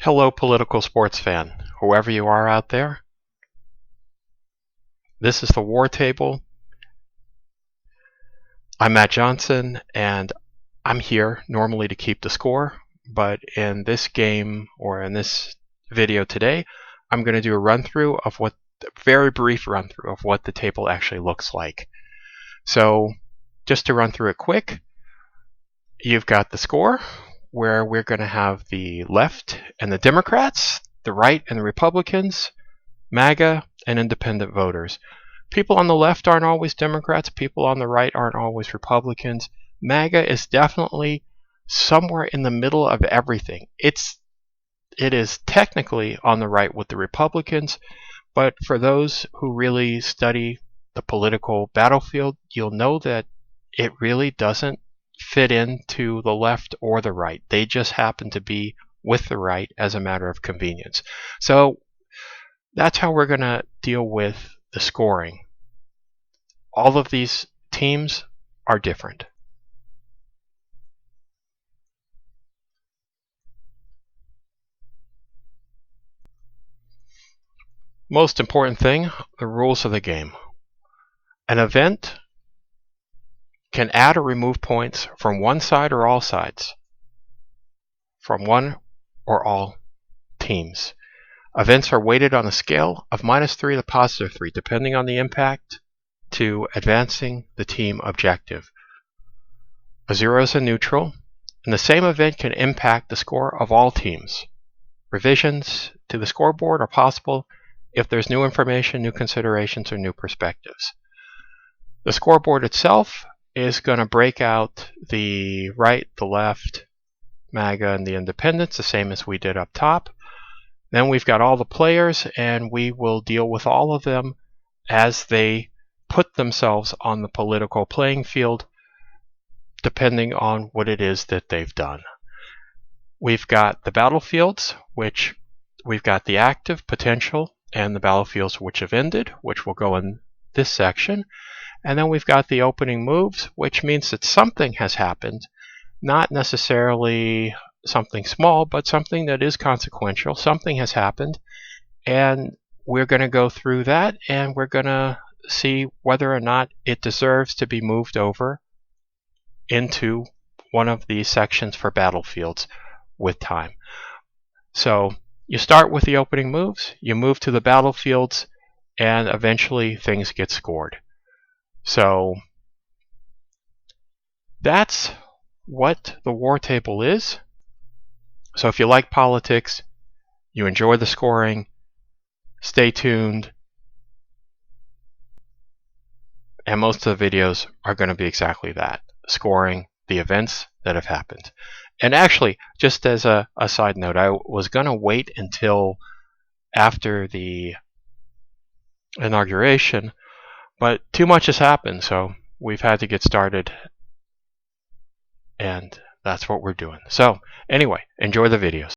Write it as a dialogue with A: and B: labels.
A: Hello, political sports fan, whoever you are out there. This is the War Table. I'm Matt Johnson, and I'm here normally to keep the score, but in this game, or in this video today, I'm going to do a very brief run through of what the table actually looks like. So, just to run through it quick, you've got the score, where we're going to have the left and the Democrats, the right and the Republicans, MAGA, and independent voters. People on the left aren't always Democrats. People on the right aren't always Republicans. MAGA is definitely somewhere in the middle of everything. It is technically on the right with the Republicans, but for those who really study the political battlefield, you'll know that it really doesn't fit into the left or the right. They just happen to be with the right as a matter of convenience. So that's how we're going to deal with the scoring. All of these teams are different. Most important thing, the rules of the game. An event can add or remove points from one side or all sides, from one or all teams. Events are weighted on a scale of -3 to +3, depending on the impact to advancing the team objective. A 0 is a neutral, and the same event can impact the score of all teams. Revisions to the scoreboard are possible if there's new information, new considerations, or new perspectives. The scoreboard itself is going to break out the right, the left, MAGA, and the independents, the same as we did up top. Then we've got all the players, and we will deal with all of them as they put themselves on the political playing field, depending on what it is that they've done. We've got the battlefields, which we've got the active, potential, and the battlefields which have ended, which will go in this section. And then we've got the opening moves, which means that something has happened, not necessarily something small, but something that is consequential. Something has happened, and we're going to go through that, and we're going to see whether or not it deserves to be moved over into one of these sections for battlefields with time. So you start with the opening moves, you move to the battlefields, and eventually things get scored. So that's what the War Table is. So if you like politics, you enjoy the scoring, stay tuned. And most of the videos are going to be exactly that, scoring the events that have happened. And actually, just as a side note, I was going to wait until after the inauguration, but too much has happened, so we've had to get started, and that's what we're doing. So anyway, enjoy the videos.